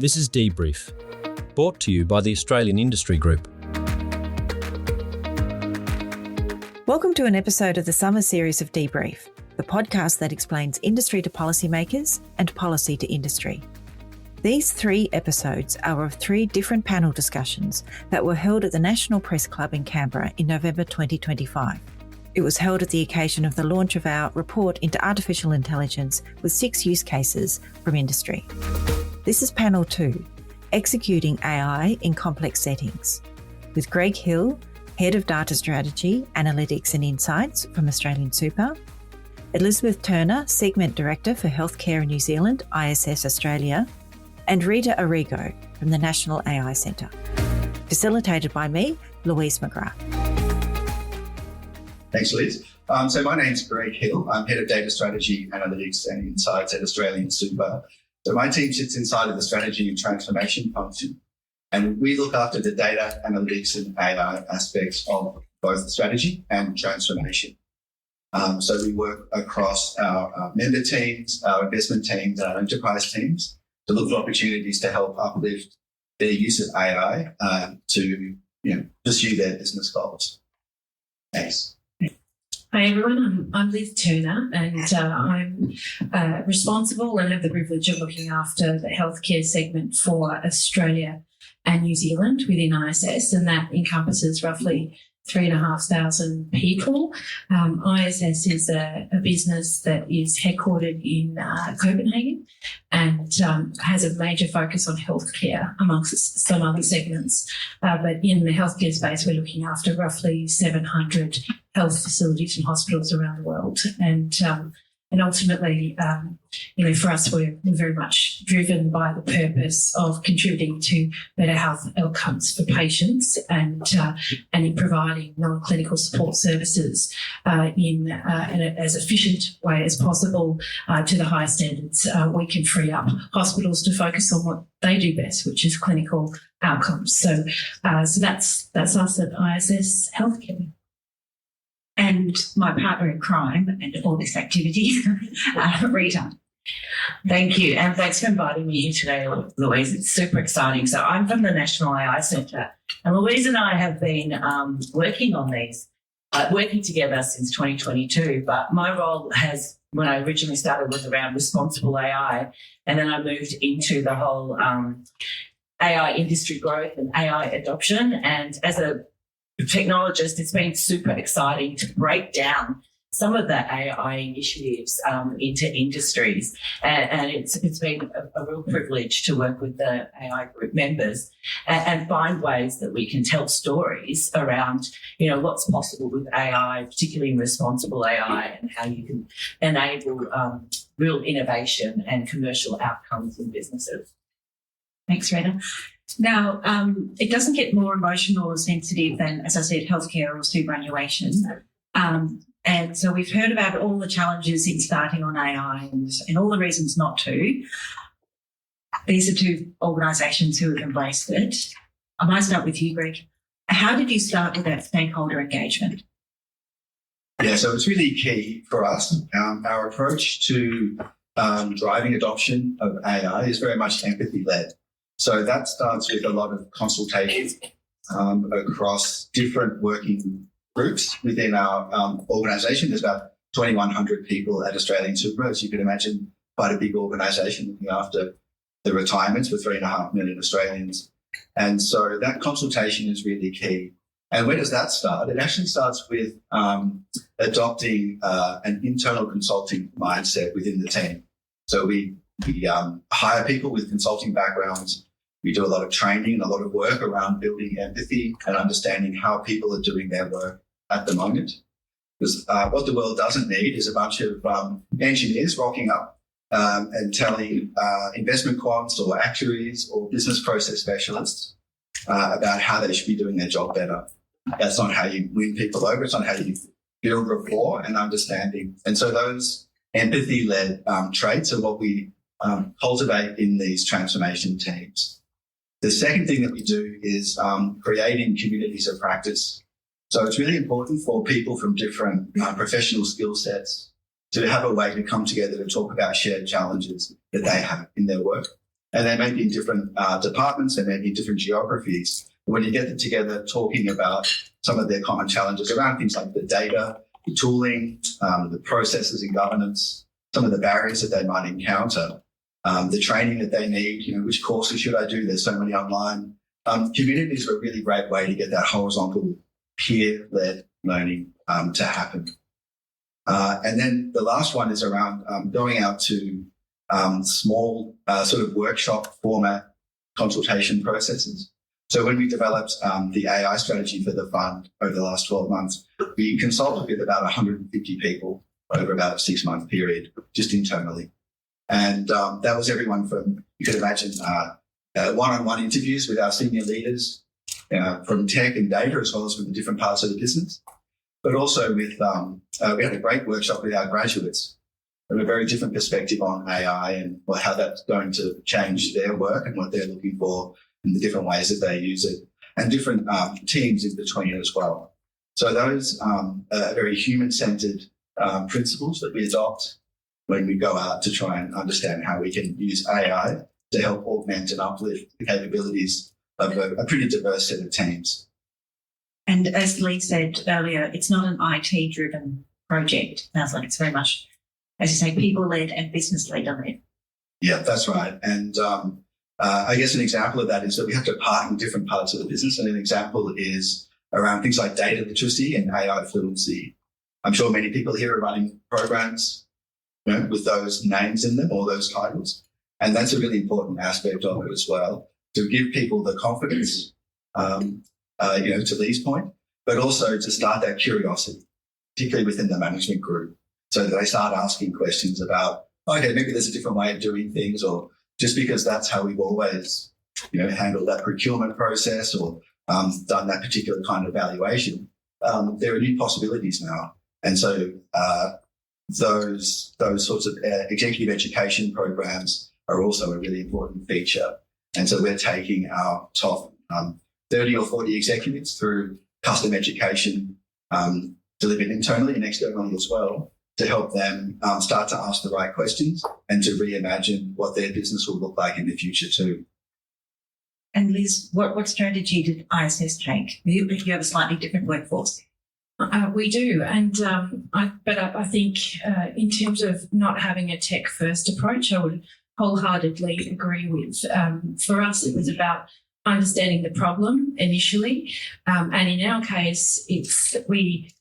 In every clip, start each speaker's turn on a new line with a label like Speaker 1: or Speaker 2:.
Speaker 1: This is DBrief, brought to you by the Australian Industry Group.
Speaker 2: Welcome to an episode of the Summer Series of DBrief, the podcast that explains industry to policymakers and policy to industry. These 3 episodes are of 3 different panel discussions that were held at the National Press Club in Canberra in November 2025. It was held at the occasion of the launch of our report into artificial intelligence with 6 use cases from industry. This is panel 2, Executing AI in Complex Settings, with Greg Hill, Head of Data Strategy, Analytics and Insights from AustralianSuper, Elizabeth Turner, Segment Director for Healthcare in New Zealand, ISS Australia, and Rita Arrigo from the National AI Centre. Facilitated by me, Louise McGrath.
Speaker 3: Thanks, Liz. So my name's Greg Hill. I'm Head of Data Strategy, Analytics and Insights at AustralianSuper. So my team sits inside of the Strategy and Transformation function, and we look after the data, analytics and AI aspects of both strategy and transformation. So we work across our member teams, our investment teams, and our enterprise teams to look for opportunities to help uplift their use of AI to pursue their business goals. Thanks.
Speaker 4: Hi everyone, I'm Liz Turner and I'm responsible and have the privilege of looking after the healthcare segment for Australia and New Zealand within ISS, and that encompasses roughly 3,500 people. ISS is a business that is headquartered in Copenhagen and has a major focus on healthcare amongst some other segments. But in the healthcare space, we're looking after roughly 700 health facilities and hospitals around the world. And ultimately, for us, we're very much driven by the purpose of contributing to better health outcomes for patients and in providing non-clinical support services in as efficient way as possible to the highest standards. We can free up hospitals to focus on what they do best, which is clinical outcomes. So that's us at ISS Healthcare.
Speaker 5: And my partner in crime and all this activity, Rita.
Speaker 6: Thank you. And thanks for inviting me here today, Louise. It's super exciting. So I'm from the National AI Centre, and Louise and I have been working on these, working together since 2022. But my role when I originally started, was around responsible AI. And then I moved into the whole AI industry growth and AI adoption. And as a technologist, it's been super exciting to break down some of the AI initiatives into industries, and it's been a real privilege to work with the AI group members and find ways that we can tell stories around what's possible with AI, particularly in responsible AI, and how you can enable real innovation and commercial outcomes in businesses.
Speaker 5: Thanks, Rita. Now, it doesn't get more emotional or sensitive than, as I said, healthcare or superannuation. And so we've heard about all the challenges in starting on AI and all the reasons not to. These are 2 organisations who have embraced it. I might start with you, Greg. How did you start with that stakeholder engagement?
Speaker 3: Yeah, so it's really key for us. Our approach to driving adoption of AI is very much empathy-led. So that starts with a lot of consultation across different working groups within our organisation. There's about 2,100 people at AustralianSuper. As you can imagine, quite a big organisation looking after the retirements for 3.5 million Australians. And so that consultation is really key. And where does that start? It actually starts with adopting an internal consulting mindset within the team. So we hire people with consulting backgrounds. We do a lot of training and a lot of work around building empathy and understanding how people are doing their work at the moment. Because what the world doesn't need is a bunch of engineers rocking up and telling investment quants or actuaries or business process specialists about how they should be doing their job better. That's not how you win people over. It's not how you build rapport and understanding. And so those empathy-led traits are what we cultivate in these transformation teams. The second thing that we do is creating communities of practice. So it's really important for people from different professional skill sets to have a way to come together to talk about shared challenges that they have in their work And they may be in different departments, they may be in different geographies. But when you get them together talking about some of their common challenges around things like the data, the tooling, the processes and governance, some of the barriers that they might encounter, the training that they need, which courses should I do? There's so many online. Communities are a really great way to get that horizontal peer-led learning to happen. And then the last one is around going out to small sort of workshop format consultation processes. So when we developed the AI strategy for the fund over the last 12 months, we consulted with about 150 people over about a 6-month period, just internally. And that was everyone from, you could imagine, one-on-one interviews with our senior leaders from tech and data, as well as from the different parts of the business. But also with, we had a great workshop with our graduates from a very different perspective on AI and how that's going to change their work and what they're looking for and the different ways that they use it, and different teams in between as well. So those are very human-centered principles that we adopt when we go out to try and understand how we can use AI to help augment and uplift the capabilities of a pretty diverse set of teams.
Speaker 5: And as Lee said earlier, it's not an IT-driven project. Sounds like it's very much, as you say, people-led and business-led on it.
Speaker 3: Yeah, that's right. And I guess an example of that is that we have to partner in different parts of the business. And an example is around things like data literacy and AI fluency. I'm sure many people here are running programs with those names in them or those titles. And that's a really important aspect of it as well, to give people the confidence, to Lee's point, but also to start that curiosity, particularly within the management group, so that they start asking questions about, okay, maybe there's a different way of doing things, or just because that's how we've always, handled that procurement process or done that particular kind of valuation. There are new possibilities now. And so those sorts of executive education programs are also a really important feature. And so we're taking our top 30 or 40 executives through custom education delivered internally and externally as well, to help them start to ask the right questions and to reimagine what their business will look like in the future too.
Speaker 5: And Liz, what strategy did ISS take? You have a slightly different workforce.
Speaker 4: We do, and I think in terms of not having a tech-first approach, I would wholeheartedly agree with. For us, it was about understanding the problem initially, and in our case, we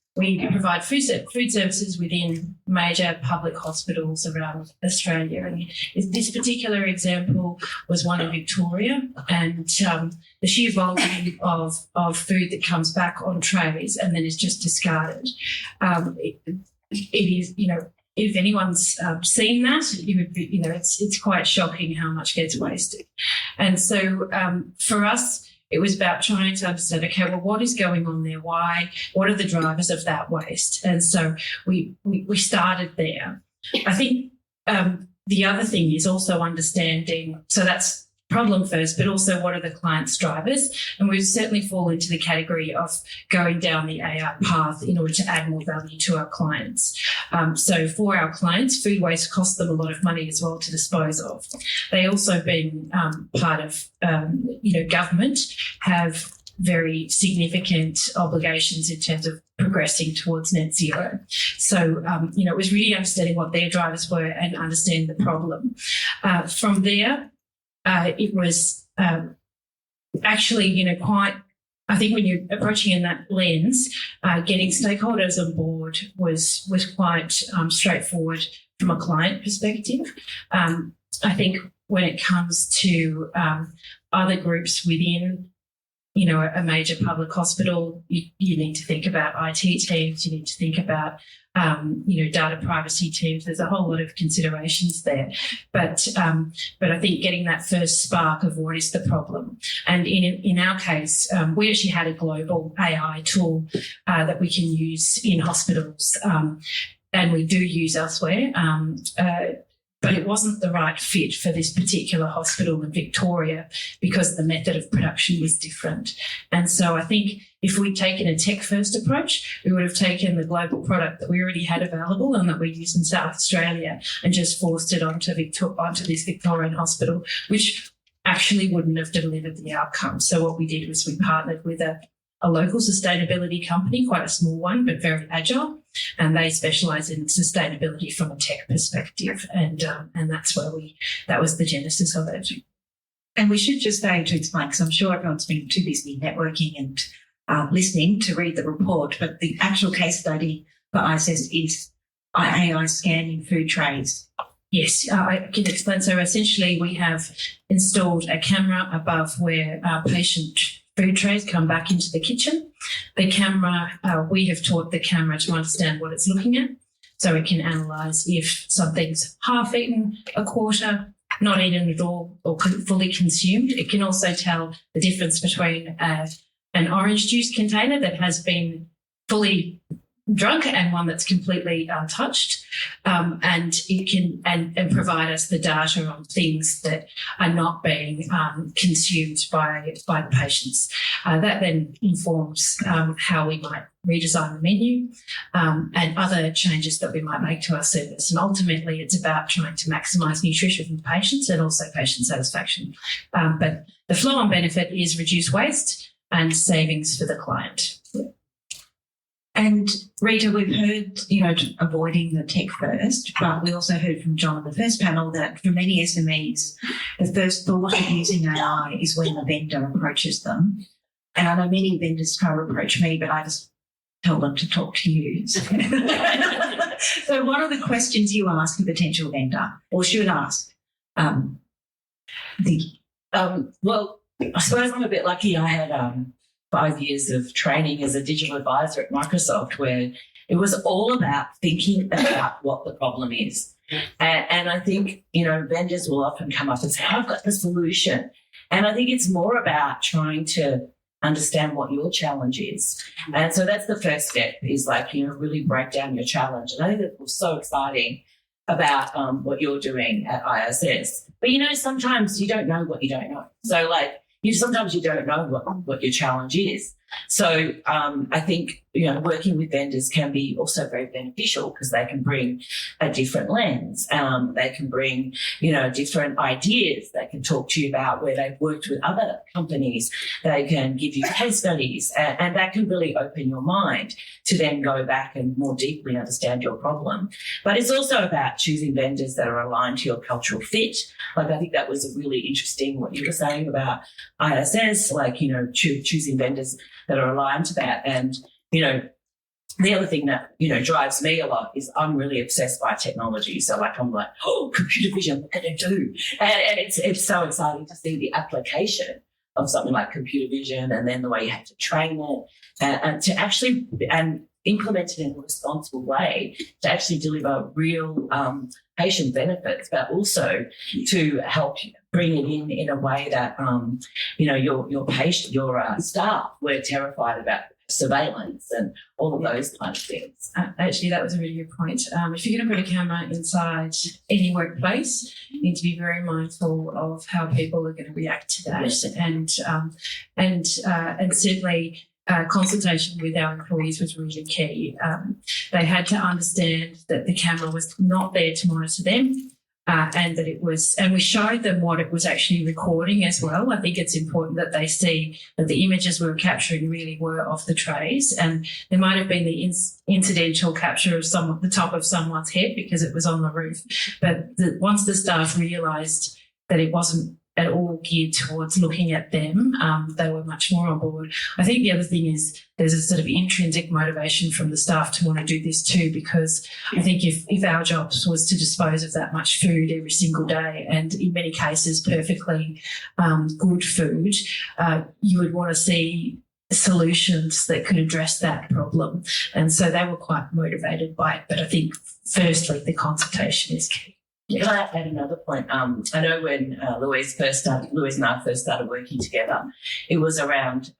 Speaker 4: provide food services within major public hospitals around Australia. And this particular example was one in Victoria, and the sheer volume of food that comes back on trays and then is just discarded. It is, if anyone's seen that, you would be, it's quite shocking how much gets wasted. And so for us, it was about trying to understand, okay, well, what is going on there? Why? What are the drivers of that waste? And so we started there. I think the other thing is also understanding, so that's problem first, but also what are the client's drivers? And we certainly fall into the category of going down the AI path in order to add more value to our clients. So for our clients, food waste costs them a lot of money as well to dispose of. They also, being part of, government, have very significant obligations in terms of progressing towards net zero. So, it was really understanding what their drivers were and understanding the problem. From there, it was actually, quite, I think when you're approaching in that lens, getting stakeholders on board was quite straightforward from a client perspective. I think when it comes to other groups within, a major public hospital, you need to think about IT teams, you need to think about data privacy teams. There's a whole lot of considerations there. But I think getting that first spark of what is the problem. And in our case, we actually had a global AI tool that we can use in hospitals, and we do use elsewhere. but it wasn't the right fit for this particular hospital in Victoria because the method of production was different. And so I think if we'd taken a tech-first approach, we would have taken the global product that we already had available and that we use in South Australia and just forced it onto this Victorian hospital, which actually wouldn't have delivered the outcome. So what we did was we partnered with a local sustainability company, quite a small one, but very agile, and they specialise in sustainability from a tech perspective, and that was the genesis of it.
Speaker 5: And we should just say, to explain, because I'm sure everyone's been too busy networking and listening to read the report, but the actual case study for ISS is AI scanning food trays.
Speaker 4: Yes, I can explain. So essentially we have installed a camera above where our patient food trays come back into the kitchen. The camera, we have taught the camera to understand what it's looking at. So it can analyse if something's half eaten, a quarter, not eaten at all, or fully consumed. It can also tell the difference between an orange juice container that has been fully drunk and one that's completely untouched, and it can and provide us the data on things that are not being consumed by the patients. That then informs how we might redesign the menu and other changes that we might make to our service. And ultimately, it's about trying to maximise nutrition for patients and also patient satisfaction. But the flow-on benefit is reduced waste and savings for the client.
Speaker 5: And Rita, we've heard, avoiding the tech first, but we also heard from John in the first panel that for many SMEs, the first thought of using AI is when the vendor approaches them. And I know many vendors try to approach me, but I just tell them to talk to you. So what are the questions you ask a potential vendor or should ask?
Speaker 6: Well, I suppose I'm a bit lucky. I had 5 years of training as a digital advisor at Microsoft, where it was all about thinking about what the problem is. And I think, vendors will often come up and say, I've got the solution. And I think it's more about trying to understand what your challenge is. And so that's the first step, is really break down your challenge. And I think that was so exciting about what you're doing at ISS. But, sometimes you don't know what you don't know. So sometimes you don't know what your challenge is. So I think, working with vendors can be also very beneficial because they can bring a different lens. They can bring, different ideas. They can talk to you about where they've worked with other companies. They can give you case studies, and that can really open your mind to then go back and more deeply understand your problem. But it's also about choosing vendors that are aligned to your cultural fit. I think that was really interesting what you were saying about ISS, choosing vendors that are aligned to that. And, the other thing that, drives me a lot is I'm really obsessed by technology. So I'm like, computer vision, what can it do? And it's so exciting to see the application of something like computer vision, and then the way you have to train it and to actually implement it in a responsible way to actually deliver real patient benefits, but also to help bring it in a way that, your patient, your staff were terrified about surveillance and all of those kind of things.
Speaker 4: Actually, that was a really good point. If you're going to put a camera inside any workplace, you need to be very mindful of how people are going to react to that, and certainly consultation with our employees was really key. They had to understand that the camera was not there to monitor them. And that it was, and we showed them what it was actually recording as well. I think it's important that they see that the images we were capturing really were of the trays, and there might have been the incidental capture of the top of someone's head because it was on the roof. But once the staff realised that it wasn't at all geared towards looking at them, they were much more on board. I think the other thing is there's a sort of intrinsic motivation from the staff to want to do this too, because I think if our job was to dispose of that much food every single day, and in many cases perfectly good food, you would want to see solutions that could address that problem. And so they were quite motivated by it. But I think firstly, the consultation is key.
Speaker 6: Can I add another point? I know when Louise and I first started working together, it was around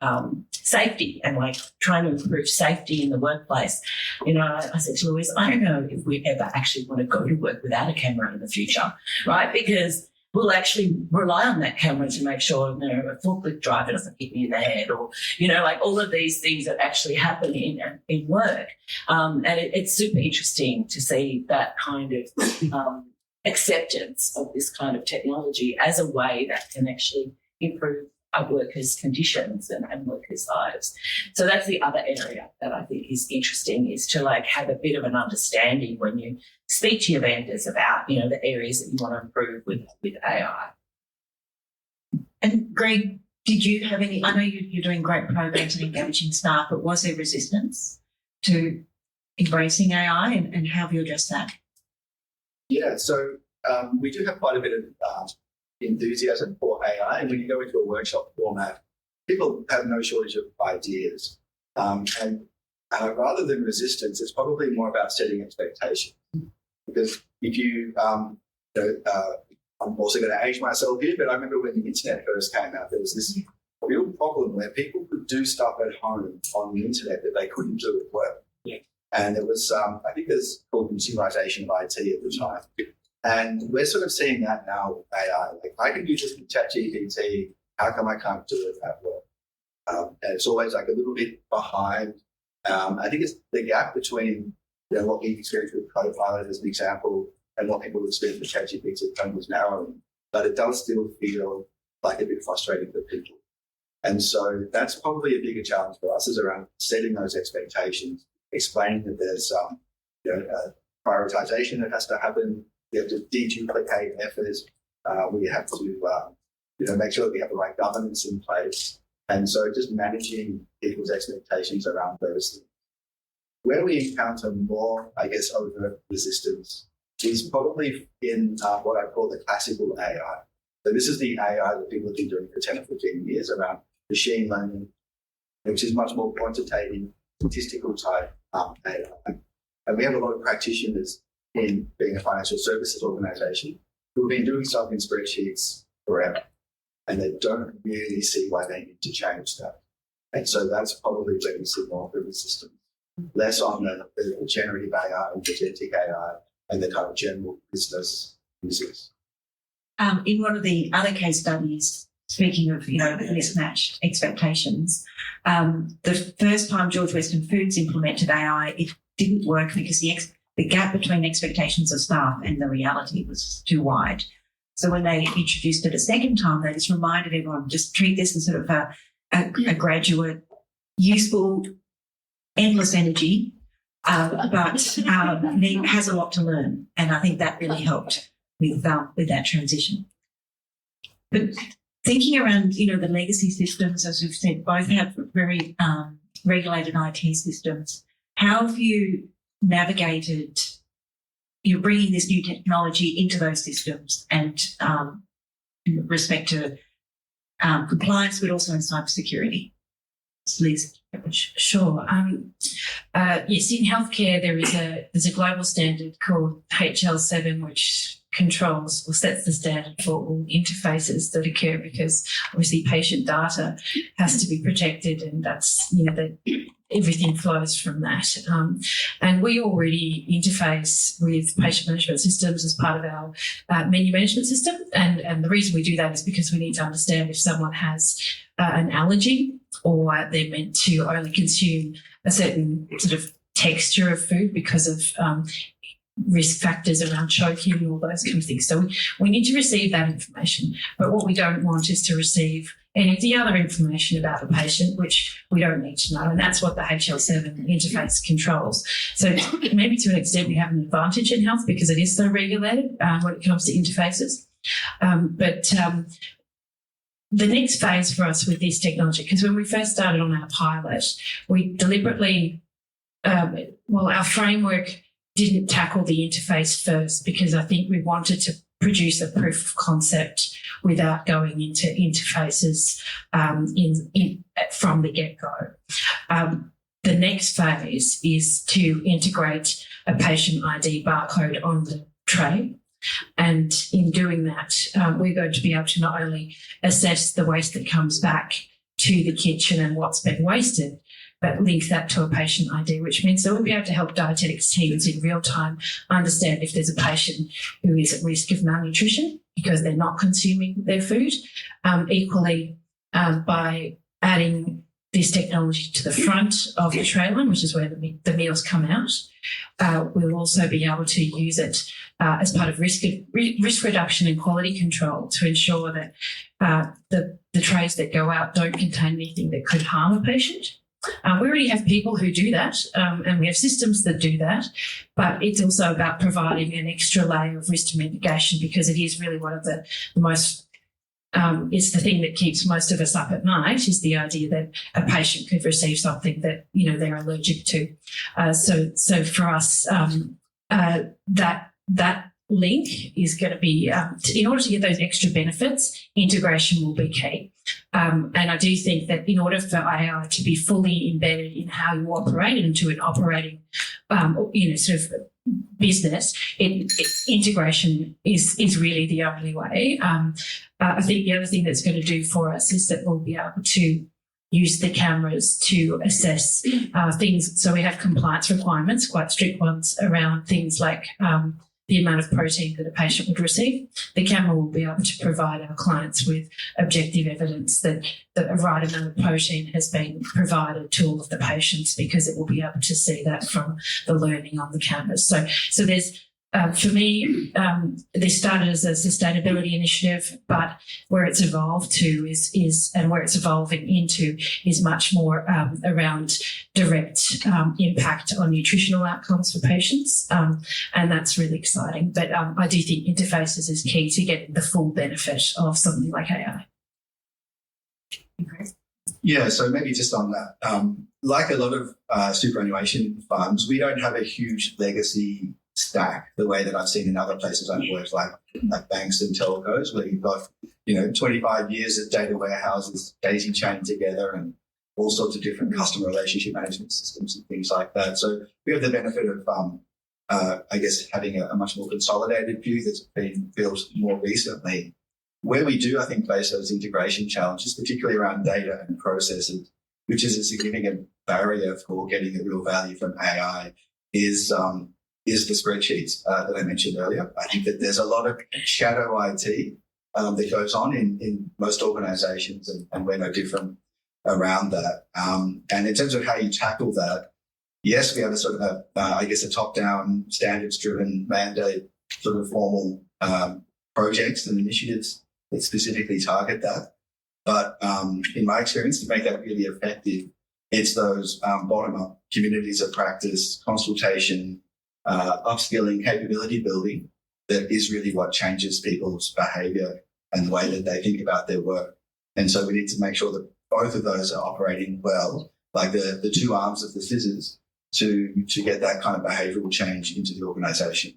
Speaker 6: safety and like trying to improve safety in the workplace. I said to Louise, I don't know if we ever actually want to go to work without a camera in the future, right? Because we'll actually rely on that camera to make sure a forklift driver doesn't hit me in the head, or like all of these things that actually happen in work. And it's super interesting to see that kind of acceptance of this kind of technology as a way that can actually improve our workers' conditions and workers' lives. So that's the other area that I think is interesting, is to like have a bit of an understanding when you speak to your vendors about, the areas that you want to improve with AI.
Speaker 5: And Greg, did you have any, I know you're doing great programs and engaging staff, but was there resistance to embracing AI, and how have you addressed that?
Speaker 3: Yeah, so we do have quite a bit of enthusiasm for AI, and when you go into a workshop format, people have no shortage of ideas. And rather than resistance, it's probably more about setting expectations. Because if you, I'm also going to age myself here, but I remember when the internet first came out, there was this real problem where people could do stuff at home on the internet that they couldn't do at work.
Speaker 6: Yeah.
Speaker 3: And it was, I think there's called consumerization of IT at the time. And we're sort of seeing that now with AI. Like, I can do this with ChatGPT. How come I can't do it at work? And it's always like a little bit behind. I think it's the gap between what we've experienced with Copilot as an example and what people experience with ChatGPT was narrowing. But it does still feel like a bit frustrating for people. And so that's probably a bigger challenge for us, is around setting those expectations, explaining that there's prioritization that has to happen. We have to deduplicate efforts. We have to make sure that we have the right governance in place. And so just managing people's expectations around those things. Where we encounter more, I guess, overt resistance is probably in what I call the classical AI. So this is the AI that people have been doing for 10 or 15 years around machine learning, which is much more quantitative, statistical type AI. And we have a lot of practitioners in being a financial services organisation who have been doing stuff in spreadsheets forever, and they don't really see why they need to change that. And so that's probably where we see more of the resistance, less on the generative AI and agentic AI and the kind of general business users.
Speaker 5: In one of the other case studies, speaking of mismatched expectations, the first time George Weston Foods implemented AI, it didn't work because the gap between expectations of staff and the reality was too wide. So when they introduced it a second time, they just reminded everyone, just treat this as sort of a graduate, useful, endless energy, but it has a lot to learn. And I think that really helped with that transition. But thinking around, the legacy systems, as we've said, both have very regulated IT systems. How have you navigated bringing this new technology into those systems and in respect to compliance, but also in cybersecurity? Liz.
Speaker 4: Sure. Yes, in healthcare there's a global standard called HL7, which controls or sets the standard for all interfaces that occur, because obviously patient data has to be protected, and that's that everything flows from that. And we already interface with patient management systems as part of our menu management system, and the reason we do that is because we need to understand if someone has an allergy, or they're meant to only consume a certain sort of texture of food because of risk factors around choking and all those kind of things. So we need to receive that information. But what we don't want is to receive any of the other information about the patient, which we don't need to know. And that's what the HL7 interface controls. So maybe to an extent we have an advantage in health because it is so regulated when it comes to interfaces. But the next phase for us with this technology, because when we first started on our pilot, we deliberately, our framework didn't tackle the interface first because I think we wanted to produce a proof of concept without going into interfaces from the get-go. The next phase is to integrate a patient ID barcode on the tray. And in doing that, we're going to be able to not only assess the waste that comes back to the kitchen and what's been wasted, but link that to a patient ID, which means that we'll be able to help dietetics teams in real time understand if there's a patient who is at risk of malnutrition because they're not consuming their food. Equally, by adding this technology to the front of the tray line, which is where the meals come out, we'll also be able to use it as part of risk reduction and quality control to ensure that the trays that go out don't contain anything that could harm a patient. We already have people who do that, and we have systems that do that, but it's also about providing an extra layer of risk mitigation, because it is really one of the most it's the thing that keeps most of us up at night, is the idea that a patient could receive something that, they're allergic to. So for us, that link is going to be, in order to get those extra benefits, integration will be key. And I do think that in order for AI to be fully embedded in how you operate and into an operating, sort of business, integration is really the only way. I think the other thing that's going to do for us is that we'll be able to use the cameras to assess things. So we have compliance requirements, quite strict ones, around things like the amount of protein that a patient would receive. The camera will be able to provide our clients with objective evidence that a right amount of protein has been provided to all of the patients, because it will be able to see that from the learning on the cameras. So there's, for me, this started as a sustainability initiative, but where it's evolved to is and where it's evolving into is much more around direct impact on nutritional outcomes for patients, and that's really exciting. But I do think interfaces is key to getting the full benefit of something like AI.
Speaker 3: Yeah, so maybe just on that, like a lot of superannuation funds, we don't have a huge legacy stack the way that I've seen in other places I've worked, like banks and telcos, where you've got 25 years of data warehouses daisy chained together and all sorts of different customer relationship management systems and things like that. So we have the benefit of I guess having a much more consolidated view that's been built more recently. Where we do, I think, face those integration challenges, particularly around data and processes, which is a significant barrier for getting a real value from AI, is the spreadsheets that I mentioned earlier. I think that there's a lot of shadow IT that goes on in most organisations, and we're no different around that. And in terms of how you tackle that, yes, we have a sort of a top-down, standards-driven mandate, sort of formal projects and initiatives that specifically target that. But in my experience, to make that really effective, it's those bottom-up communities of practice, consultation, upskilling, capability building, that is really what changes people's behaviour and the way that they think about their work. And so we need to make sure that both of those are operating well, like the two arms of the scissors, to get that kind of behavioural change into the organisation.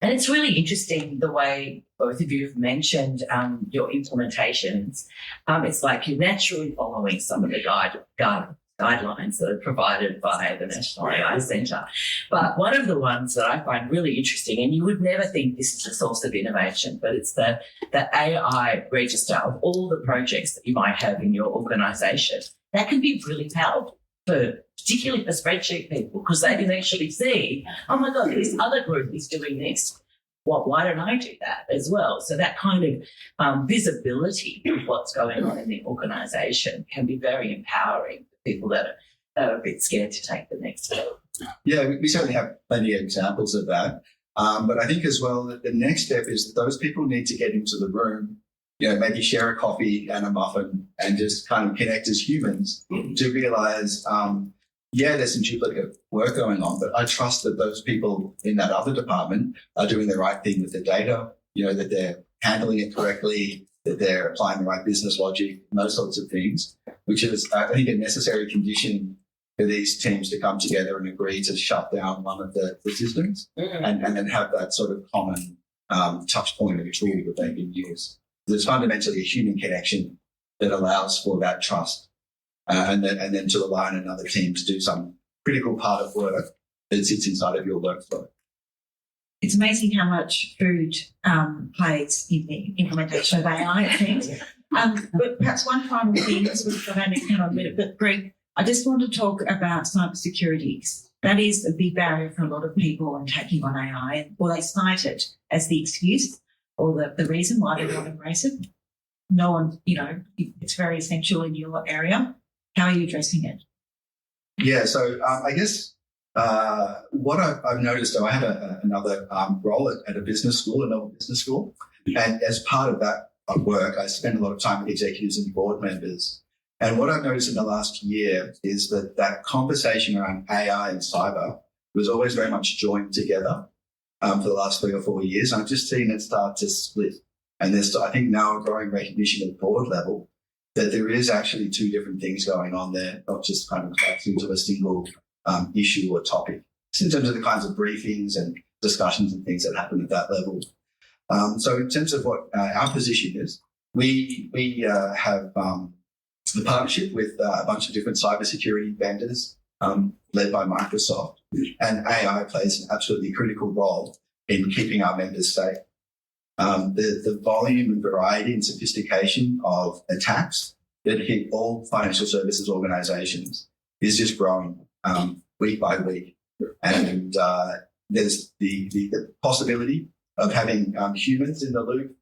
Speaker 6: And it's really interesting the way both of you have mentioned your implementations. It's like you're naturally following some of the guidelines that are provided by the National AI Centre. But one of the ones that I find really interesting, and you would never think this is a source of innovation, but it's the AI register of all the projects that you might have in your organisation. That can be really powerful, particularly for spreadsheet people, because they can actually see, oh my God, this other group is doing this. Why don't I do that as well? So that kind of visibility of what's going on in the organisation can be very empowering for people that are a bit scared to take the next step.
Speaker 3: Yeah, we certainly have plenty of examples of that. But I think as well that the next step is that those people need to get into the room, maybe share a coffee and a muffin and just kind of connect as humans to realise, there's some duplicate work going on, but I trust that those people in that other department are doing the right thing with the data, that they're handling it correctly, that they're applying the right business logic, and those sorts of things, which is, I think, a necessary condition for these teams to come together and agree to shut down one of the systems and then have that sort of common touch point of a tool that they can use. There's fundamentally a human connection that allows for that trust. And then to align another team to do some critical part of work that sits inside of your workflow.
Speaker 5: it's amazing how much food plays in the implementation of AI, I think. But perhaps one final thing, as we've got only come a minute, but Greg, I just want to talk about cybersecurity. That is a big barrier for a lot of people in taking on AI, or they cite it as the excuse or the reason why they don't embrace it. No one, it's very essential in your area. How are you addressing it?
Speaker 3: Yeah, so I guess what I've noticed, I had another role at a business school, a Melbourne business school, and as part of that work, I spent a lot of time with executives and board members. And what I've noticed in the last year is that conversation around AI and cyber was always very much joined together for the last 3 or 4 years. And I've just seen it start to split. And there's, I think, now a growing recognition at board level that there is actually 2 different things going on there, not just kind of collapsed into a single issue or topic. So in terms of the kinds of briefings and discussions and things that happen at that level. So in terms of what our position is, we have a partnership with a bunch of different cybersecurity vendors led by Microsoft, and AI plays an absolutely critical role in keeping our members safe. The volume and variety and sophistication of attacks that hit all financial services organisations is just growing week by week, and there's the possibility of having humans in the loop,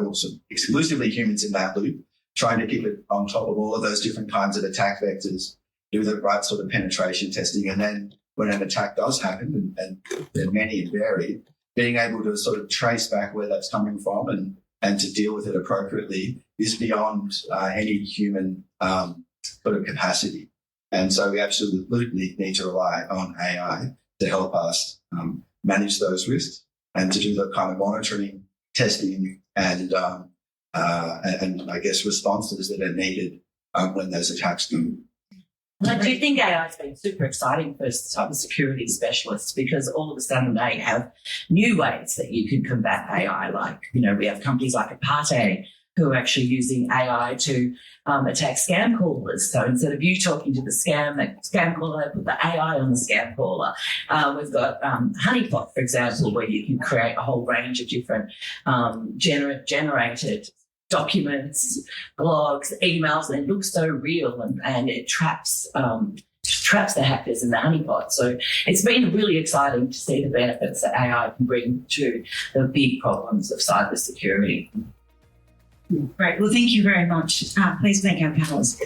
Speaker 3: also exclusively humans in that loop, trying to keep it on top of all of those different kinds of attack vectors, do the right sort of penetration testing, and then when an attack does happen, and they're many and varied, being able to sort of trace back where that's coming from and to deal with it appropriately is beyond any human sort of capacity. And so we absolutely need to rely on AI to help us manage those risks and to do the kind of monitoring, testing, and I guess responses that are needed when those attacks come.
Speaker 6: I do think AI has been super exciting for cybersecurity specialists because all of a sudden they have new ways that you can combat AI. Like, we have companies like Aparte who are actually using AI to attack scam callers. So instead of you talking to the scam caller, put the AI on the scam caller. We've got Honeypot, for example, where you can create a whole range of different generated documents, blogs, emails, and it looks so real and it traps the hackers in the honeypot. So it's been really exciting to see the benefits that AI can bring to the big problems of cybersecurity.
Speaker 5: Great. Well, thank you very much. Please thank our panelists.